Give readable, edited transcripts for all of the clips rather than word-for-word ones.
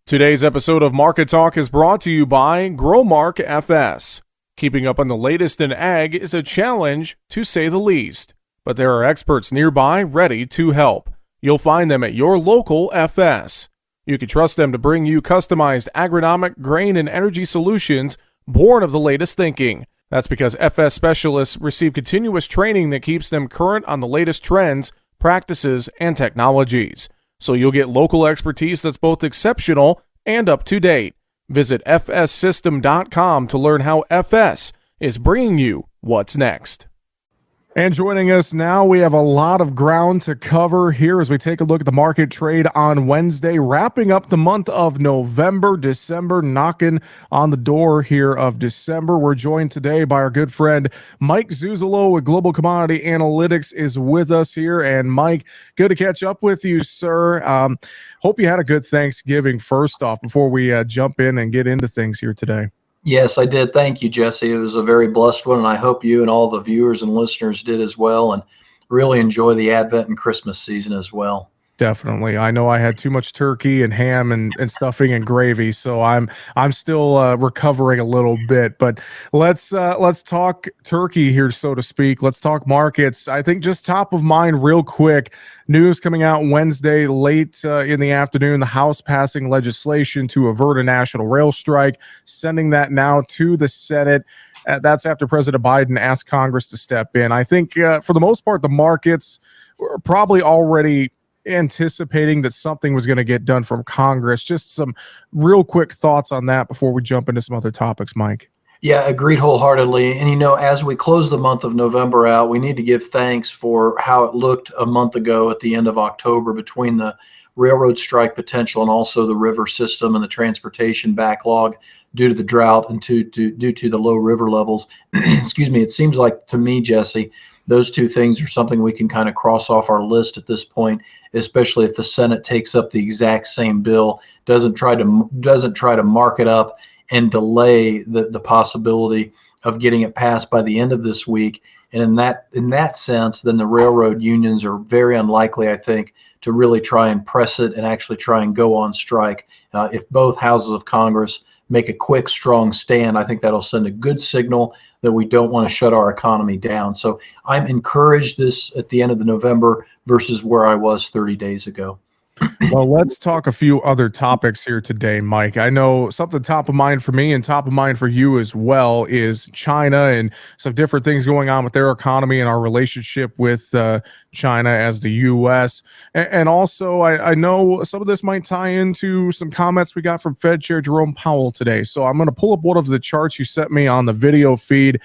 Today's episode of Market Talk is brought to you by Growmark FS. Keeping up on the latest in ag is a challenge, to say the least, but there are experts nearby ready to help. You'll find them at your local FS. You can trust them to bring you customized agronomic, grain, and energy solutions born of the latest thinking. That's because FS specialists receive continuous training that keeps them current on the latest trends, practices, and technologies. So you'll get local expertise that's both exceptional and up to date. Visit fssystem.com to learn how FS is bringing you what's next. And joining us now, we have a lot of ground to cover here as we take a look at the market trade on Wednesday, wrapping up the month of November, December, knocking on the door here of December. We're joined today by our good friend Mike Zuzolo with Global Commodity Analytics is with us here. And Mike, good to catch up with you, sir. Hope you had a good Thanksgiving first off before we jump in and get into things here today. Yes, I did. Thank you, Jesse. It was a very blessed one, and I hope you and all the viewers and listeners did as well, and really enjoy the Advent and Christmas season as well. Definitely. I know I had too much turkey and ham and stuffing and gravy, so I'm still recovering a little bit. But let's talk turkey here, so to speak. Let's talk markets. I think just top of mind real quick, news coming out Wednesday late in the afternoon, the House passing legislation to avert a national rail strike, sending that now to the Senate. That's after President Biden asked Congress to step in. I think for the most part, the markets were probably already anticipating that something was going to get done from Congress. Just some real quick thoughts on that before we jump into some other topics, Mike. Yeah, agreed wholeheartedly. And, as we close the month of November out, we need to give thanks for how it looked a month ago at the end of October between the railroad strike potential and also the river system and the transportation backlog due to the drought and due to the low river levels. Excuse me. It seems like to me, Jesse, those two things are something we can kind of cross off our list at this point, especially if the Senate takes up the exact same bill, doesn't try to mark it up and delay the possibility of getting it passed by the end of this week. And in that sense, then the railroad unions are very unlikely, I think, to really try and press it and actually try and go on strike. If both houses of Congress make a quick, strong stand, I think that'll send a good signal that we don't want to shut our economy down. So I'm encouraged this at the end of the November versus where I was 30 days ago. Well, let's talk a few other topics here today, Mike. I know something top of mind for me and top of mind for you as well is China and some different things going on with their economy and our relationship with China as the U.S. And also, I know some of this might tie into some comments we got from Fed Chair Jerome Powell today. So I'm going to pull up one of the charts you sent me on the video feed,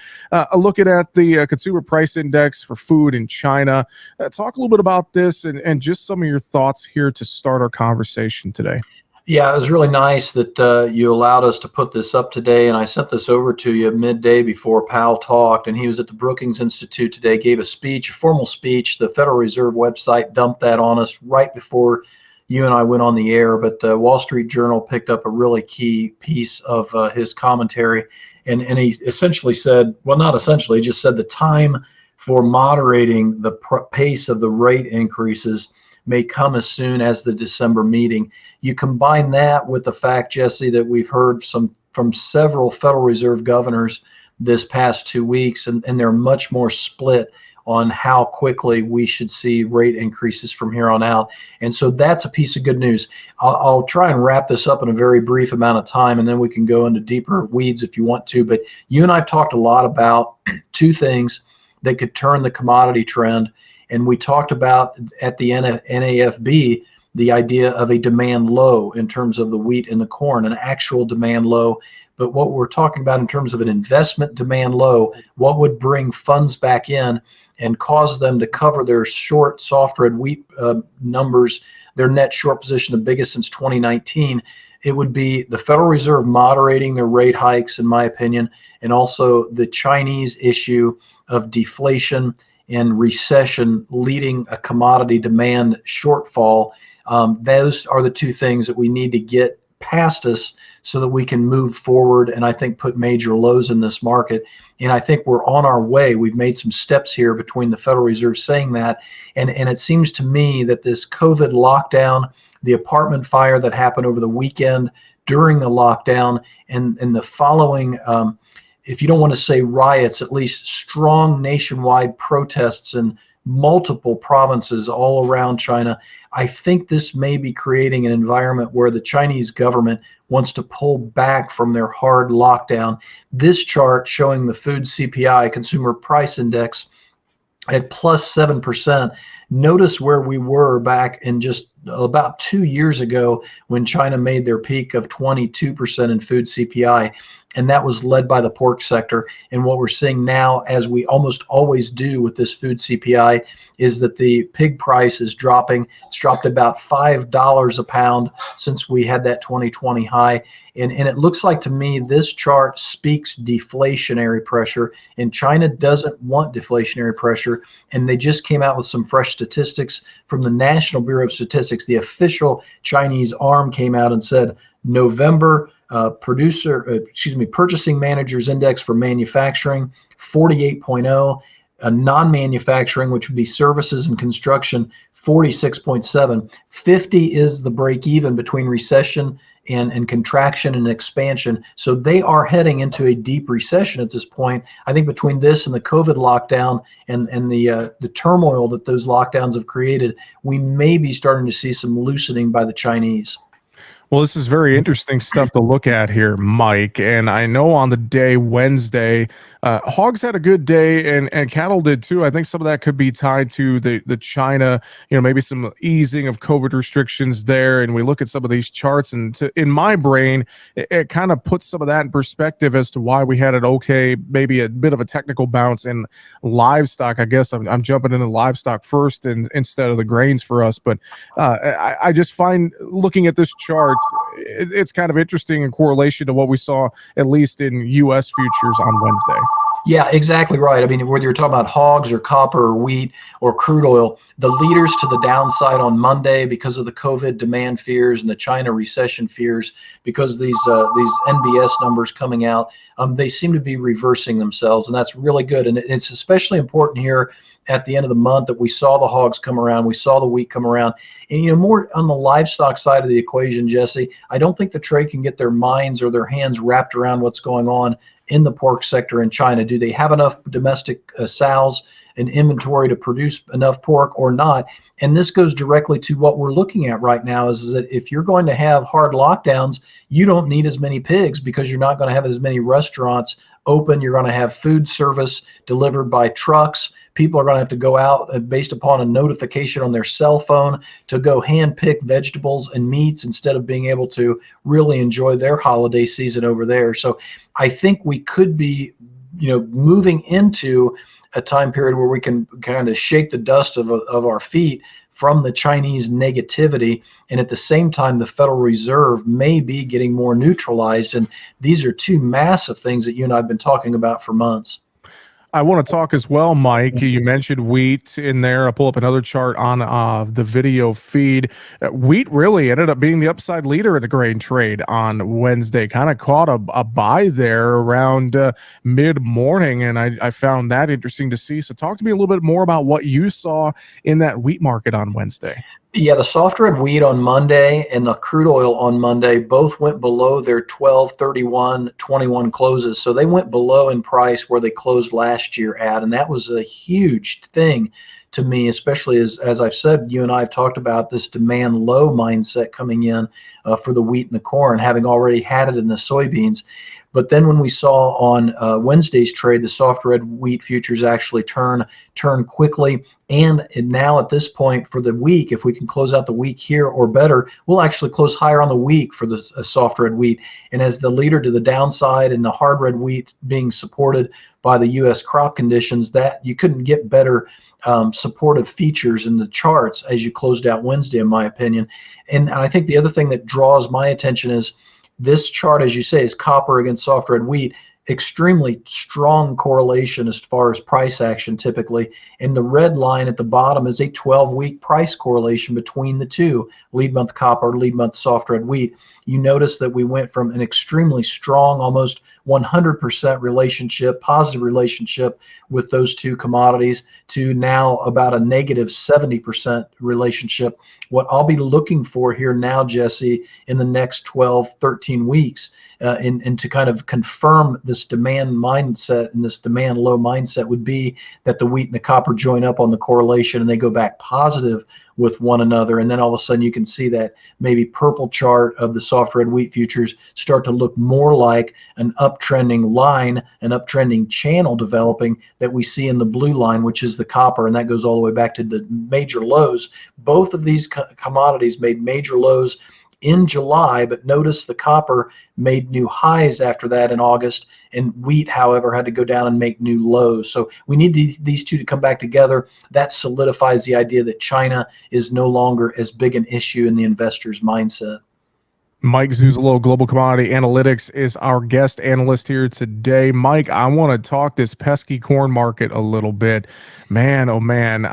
looking at the consumer price index for food in China. Talk a little bit about this and just some of your thoughts here to start our conversation today. Yeah, it was really nice that you allowed us to put this up today, and I sent this over to you midday before Powell talked, and he was at the Brookings Institute today, gave a speech, a formal speech. The Federal Reserve website dumped that on us right before you and I went on the air, but the Wall Street Journal picked up a really key piece of his commentary, and he essentially said, well, not essentially, he just said the time for moderating the pace of the rate increases may come as soon as the December meeting. You combine that with the fact, Jesse, that we've heard from several Federal Reserve governors this past 2 weeks, and they're much more split on how quickly we should see rate increases from here on out. And so that's a piece of good news. I'll try and wrap this up in a very brief amount of time, and then we can go into deeper weeds if you want to. But you and I have talked a lot about two things that could turn the commodity trend. And we talked about at the NAFB the idea of a demand low in terms of the wheat and the corn, an actual demand low. But what we're talking about in terms of an investment demand low, what would bring funds back in and cause them to cover their short soft red wheat numbers, their net short position, the biggest since 2019, it would be the Federal Reserve moderating their rate hikes, in my opinion, and also the Chinese issue of deflation and recession leading a commodity demand shortfall. Those are the two things that we need to get past us so that we can move forward and I think put major lows in this market. And I think we're on our way. We've made some steps here between the Federal Reserve saying that. And it seems to me that this COVID lockdown, the apartment fire that happened over the weekend during the lockdown, and the following, if you don't want to say riots, at least strong nationwide protests in multiple provinces all around China, I think this may be creating an environment where the Chinese government wants to pull back from their hard lockdown. This chart showing the food CPI, Consumer Price Index, at plus 7%. Notice where we were back in just about 2 years ago when China made their peak of 22% in food CPI. And that was led by the pork sector. And what we're seeing now, as we almost always do with this food CPI, is that the pig price is dropping. It's dropped about $5 a pound since we had that 2020 high. And it looks like to me this chart speaks deflationary pressure, and China doesn't want deflationary pressure. And they just came out with some fresh statistics from the National Bureau of Statistics. The official Chinese arm came out and said November purchasing managers index for manufacturing 48.0, non-manufacturing, which would be services and construction, 46.7. 50 is the break even between recession and contraction and expansion. So they are heading into a deep recession at this point. I think between this and the COVID lockdown and the turmoil that those lockdowns have created, we may be starting to see some loosening by the Chinese. Well, this is very interesting stuff to look at here, Mike. And I know on the day Wednesday, hogs had a good day and cattle did too. I think some of that could be tied to the China, maybe some easing of COVID restrictions there. And we look at some of these charts, and in my brain, it kind of puts some of that in perspective as to why we had an okay, maybe a bit of a technical bounce in livestock. I guess I'm jumping into livestock first instead of the grains for us. But I just find looking at this chart, it's kind of interesting in correlation to what we saw, at least in U.S. futures on Wednesday. Yeah, exactly right. I mean, whether you're talking about hogs or copper or wheat or crude oil, the leaders to the downside on Monday because of the COVID demand fears and the China recession fears, because these NBS numbers coming out, they seem to be reversing themselves, and that's really good. And it's especially important here at the end of the month that we saw the hogs come around, we saw the wheat come around. And more on the livestock side of the equation, Jesse, I don't think the trade can get their minds or their hands wrapped around what's going on in the pork sector in China. Do they have enough domestic sows and inventory to produce enough pork or not? And this goes directly to what we're looking at right now, is that if you're going to have hard lockdowns, you don't need as many pigs because you're not going to have as many restaurants open. You're going to have food service delivered by trucks. People are going to have to go out based upon a notification on their cell phone to go hand pick vegetables and meats instead of being able to really enjoy their holiday season over there. So I think we could be, moving into a time period where we can kind of shake the dust of our feet from the Chinese negativity. And at the same time, the Federal Reserve may be getting more neutralized. And these are two massive things that you and I have been talking about for months. I want to talk as well, Mike. You mentioned wheat in there. I'll pull up another chart on the video feed. Wheat really ended up being the upside leader in the grain trade on Wednesday. Kind of caught a buy there around mid-morning, and I found that interesting to see. So talk to me a little bit more about what you saw in that wheat market on Wednesday. Yeah, the soft red wheat on Monday and the crude oil on Monday both went below their 12, 31, 21 closes. So they went below in price where they closed last year at. And that was a huge thing to me, especially as I've said, you and I have talked about this demand low mindset coming in for the wheat and the corn, having already had it in the soybeans. But then when we saw on Wednesday's trade, the soft red wheat futures actually turn quickly. And now at this point for the week, if we can close out the week here or better, we'll actually close higher on the week for the soft red wheat. And as the leader to the downside and the hard red wheat being supported by the U.S. crop conditions, that you couldn't get better supportive features in the charts as you closed out Wednesday, in my opinion. And I think the other thing that draws my attention is this chart, as you say, is copper against soft red wheat. extremely strong correlation as far as price action typically. And the red line at the bottom is a 12-week price correlation between the two, lead month copper, lead month soft red wheat. You notice that we went from an extremely strong, almost 100% relationship, positive relationship with those two commodities to now about a negative 70% relationship. What I'll be looking for here now, Jesse, in the next 12, 13 weeks, and to kind of confirm this demand mindset and this demand low mindset would be that the wheat and the copper join up on the correlation and they go back positive with one another. And then all of a sudden you can see that maybe purple chart of the soft red wheat futures start to look more like an uptrending line, an uptrending channel developing that we see in the blue line, which is the copper. And that goes all the way back to the major lows. Both of these commodities made major lows in July, but notice the copper made new highs after that in August, and wheat, however, had to go down and make new lows. So we need these two to come back together. That solidifies the idea that China is no longer as big an issue in the investor's mindset. Mike Zuzolo, Global Commodity Analytics, is our guest analyst here today. Mike, I want to talk this pesky corn market a little bit. Man, oh man,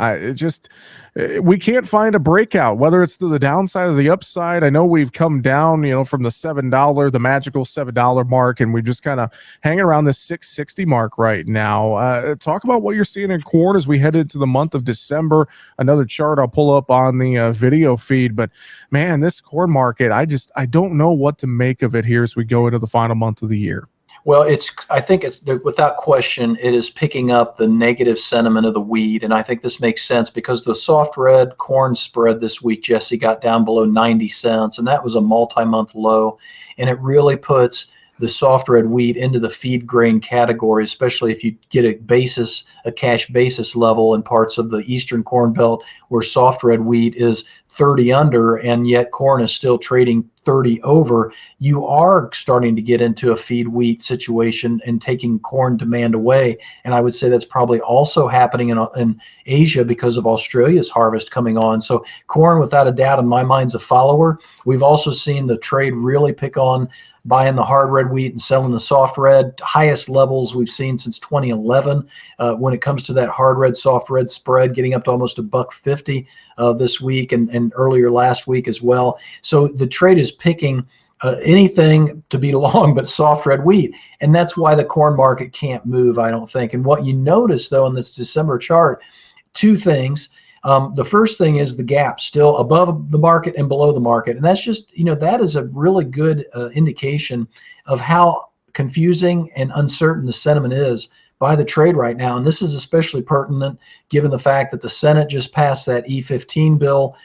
we can't find a breakout, whether it's to the downside or the upside. I know we've come down, from the $7, the magical $7 mark, and we're just kind of hanging around the $6.60 mark right now. Talk about what you're seeing in corn as we head into the month of December. Another chart I'll pull up on the video feed, but man, this corn market, I don't know what to make of it here as we go into the final month of the year. Well, I think it's without question, it is picking up the negative sentiment of the wheat. And I think this makes sense because the soft red corn spread this week, Jesse, got down below 90 cents. And that was a multi-month low. And it really puts the soft red wheat into the feed grain category, especially if you get a cash basis level in parts of the eastern corn belt where soft red wheat is 30 under and yet corn is still trading 30 over. You are starting to get into a feed wheat situation and taking corn demand away. And I would say that's probably also happening in Asia because of Australia's harvest coming on. So corn, without a doubt, in my mind, is a follower. We've also seen the trade really pick on buying the hard red wheat and selling the soft red, highest levels we've seen since 2011 when it comes to that hard red, soft red spread, getting up to almost $1.50 this week and earlier last week as well. So the trade is picking anything to be long but soft red wheat, and that's why the corn market can't move, I don't think. And what you notice, though, in this December chart, two things. The first thing is the gap still above the market and below the market. And that's just, that is a really good indication of how confusing and uncertain the sentiment is by the trade right now. And this is especially pertinent given the fact that the Senate just passed that E15 bill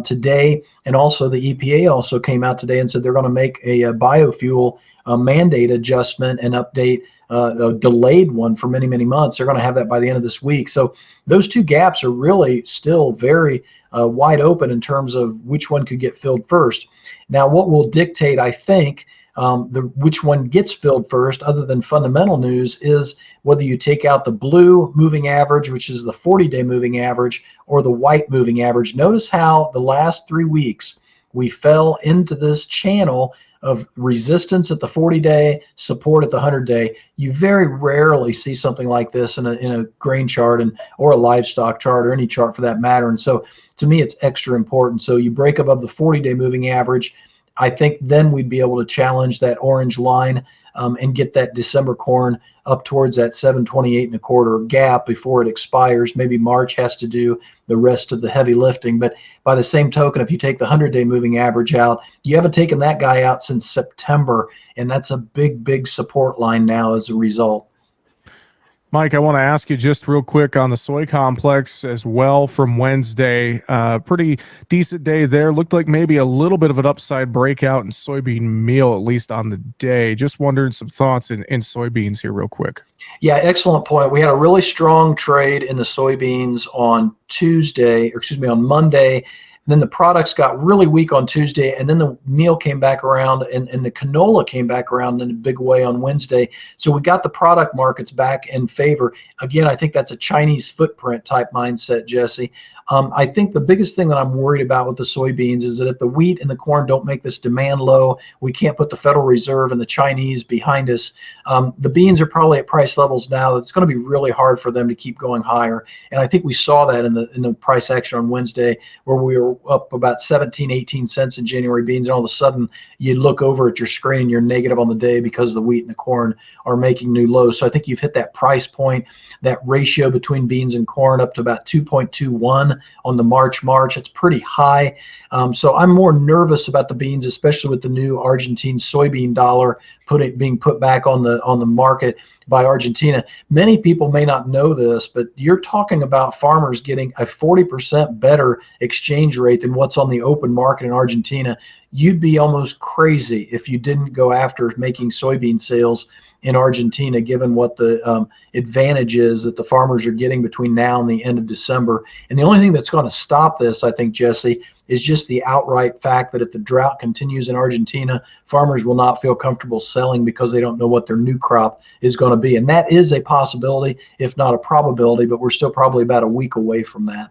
today. And also the EPA also came out today and said they're going to make a biofuel mandate adjustment and update, a delayed one for many, many months. They're going to have that by the end of this week. So those two gaps are really still very wide open in terms of which one could get filled first. Now, what will dictate, I think, which one gets filled first, other than fundamental news, is whether you take out the blue moving average, which is the 40-day moving average, or the white moving average. Notice how the last 3 weeks we fell into this channel of resistance at the 40-day, support at the 100-day. You very rarely see something like this in a grain chart or a livestock chart or any chart for that matter. And so to me, it's extra important. So you break above the 40-day moving average, I think then we'd be able to challenge that orange line and get that December corn up towards that 728.25 gap before it expires. Maybe March has to do the rest of the heavy lifting. But by the same token, if you take the 100-day moving average out, you haven't taken that guy out since September, and that's a big, big support line now as a result. Mike, I want to ask you just real quick on the soy complex as well from Wednesday. Pretty decent day there. Looked like maybe a little bit of an upside breakout in soybean meal, at least on the day. Just wondering some thoughts in soybeans here real quick. Yeah, excellent point. We had a really strong trade in the soybeans on Monday. And then the products got really weak on Tuesday, and then the meal came back around, and the canola came back around in a big way on Wednesday. So we got the product markets back in favor. Again, I think that's a Chinese footprint type mindset, Jesse. I think the biggest thing that I'm worried about with the soybeans is that if the wheat and the corn don't make this demand low, we can't put the Federal Reserve and the Chinese behind us. The beans are probably at price levels now that it's going to be really hard for them to keep going higher. And I think we saw that in the price action on Wednesday, where we were up about 17, 18 cents in January beans. And all of a sudden, you look over at your screen and you're negative on the day because the wheat and the corn are making new lows. So I think you've hit that price point, that ratio between beans and corn up to about 2.21 on the March. It's pretty high. So I'm more nervous about the beans, especially with the new Argentine soybean dollar being put back on the market by Argentina. Many people may not know this, but you're talking about farmers getting a 40% better exchange rate than what's on the open market in Argentina. You'd be almost crazy if you didn't go after making soybean sales in Argentina, given what the advantage is that the farmers are getting between now and the end of December. And the only thing that's going to stop this, I think, Jesse, is just the outright fact that if the drought continues in Argentina, farmers will not feel comfortable selling because they don't know what their new crop is going to be. And that is a possibility, if not a probability, but we're still probably about a week away from that.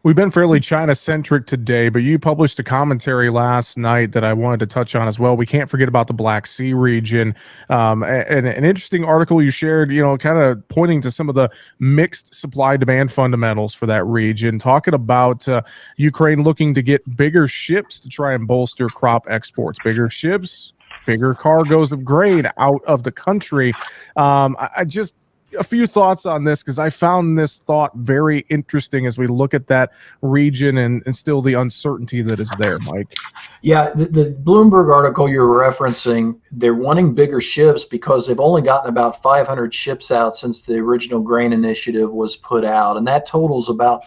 We've been fairly China-centric today, but you published a commentary last night that I wanted to touch on as well. We can't forget about the Black Sea region. And an interesting article you shared, kind of pointing to some of the mixed supply-demand fundamentals for that region, talking about Ukraine looking to get bigger ships to try and bolster crop exports. Bigger ships, bigger cargoes of grain out of the country. A few thoughts on this, because I found this thought very interesting as we look at that region and still the uncertainty that is there, Mike. Yeah, the Bloomberg article you're referencing, they're wanting bigger ships because they've only gotten about 500 ships out since the original grain initiative was put out. And that totals about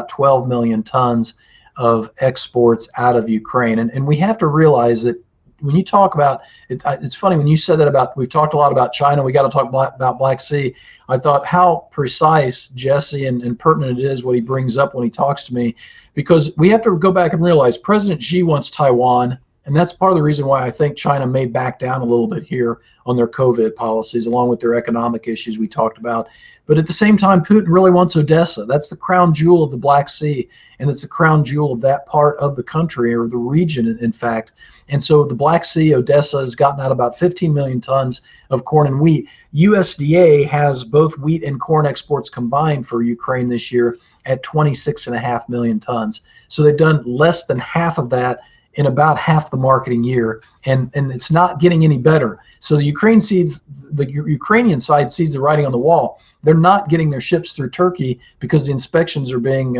12 million tons of exports out of Ukraine. And we have to realize that when you talk about it, it's funny when you said that we've talked a lot about China. We got to talk about Black Sea. I thought how precise Jesse and pertinent it is what he brings up when he talks to me, because we have to go back and realize President Xi wants Taiwan. And that's part of the reason why I think China may back down a little bit here on their COVID policies, along with their economic issues we talked about. But at the same time, Putin really wants Odessa. That's the crown jewel of the Black Sea, and it's the crown jewel of that part of the country, or the region, in fact. And so the Black Sea, Odessa, has gotten out about 15 million tons of corn and wheat. USDA has both wheat and corn exports combined for Ukraine this year at 26.5 million tons. So they've done less than half of that in about half the marketing year, and it's not getting any better. So the Ukrainian side sees the writing on the wall. They're not getting their ships through Turkey because the inspections are being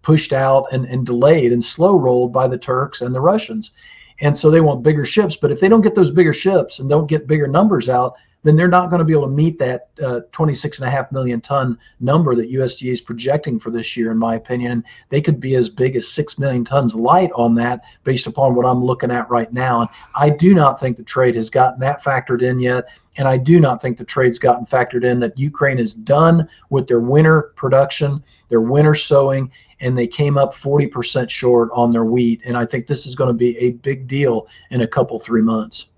pushed out and delayed and slow rolled by the Turks and the Russians. And so they want bigger ships. But if they don't get those bigger ships and don't get bigger numbers out, then they're not going to be able to meet that 26.5 million ton number that USDA is projecting for this year, in my opinion. And they could be as big as 6 million tons light on that based upon what I'm looking at right now. And I do not think the trade has gotten that factored in yet. And I do not think the trade's gotten factored in that Ukraine is done with their winter production, their winter sowing, and they came up 40% short on their wheat. And I think this is going to be a big deal in a couple, 3 months.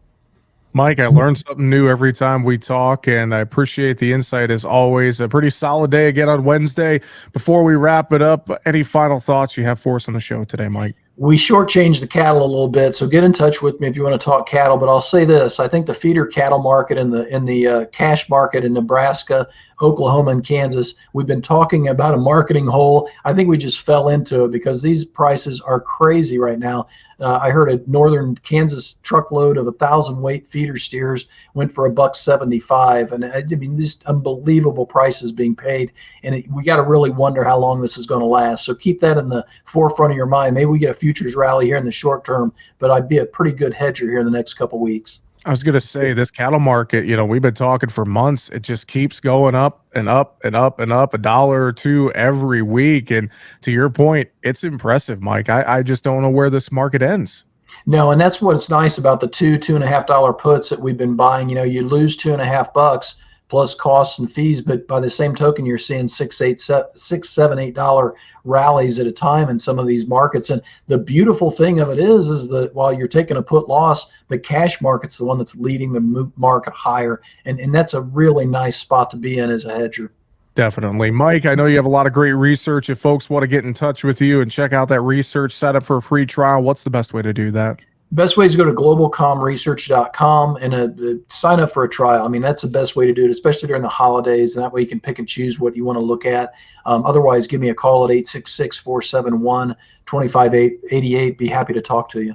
Mike, I learned something new every time we talk, and I appreciate the insight as always. A pretty solid day again on Wednesday. Before we wrap it up, any final thoughts you have for us on the show today, Mike? We shortchanged the cattle a little bit, so get in touch with me if you want to talk cattle. But I'll say this: I think the feeder cattle market and the cash market in Nebraska, Oklahoma, and Kansas, we've been talking about a marketing hole. I think we just fell into it because these prices are crazy right now. I heard a northern Kansas truckload of 1,000-weight feeder steers went for $1.75, and I mean, these unbelievable prices being paid, and we got to really wonder how long this is going to last. So keep that in the forefront of your mind. Maybe we get a futures rally here in the short term, but I'd be a pretty good hedger here in the next couple weeks. I was going to say, this cattle market, we've been talking for months. It just keeps going up and up and up and up, $1 or $2 every week. And to your point, it's impressive, Mike. I just don't know where this market ends. No, and that's what's nice about the $2.5 puts that we've been buying. You lose $2.50 plus costs and fees, but by the same token, you're seeing $6, $7, $8 rallies at a time in some of these markets. And the beautiful thing of it is that while you're taking a put loss, the cash market's the one that's leading the market higher, and that's a really nice spot to be in as a hedger. Definitely. Mike, I know you have a lot of great research. If folks want to get in touch with you and check out that research, set up for a free trial, what's the best way to do that? Best way is to go to globalcomresearch.com and sign up for a trial. I mean, that's the best way to do it, especially during the holidays. And that way you can pick and choose what you want to look at. Otherwise, give me a call at 866-471-2588. Be happy to talk to you.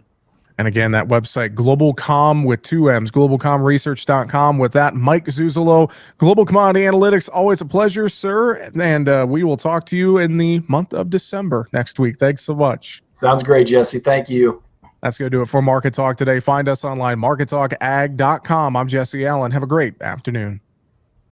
And again, that website, globalcom with 2 M's, globalcomresearch.com. With that, Mike Zuzolo, Global Commodity Analytics. Always a pleasure, sir. And we will talk to you in the month of December next week. Thanks so much. Sounds great, Jesse. Thank you. That's going to do it for Market Talk today. Find us online, markettalkag.com. I'm Jesse Allen. Have a great afternoon.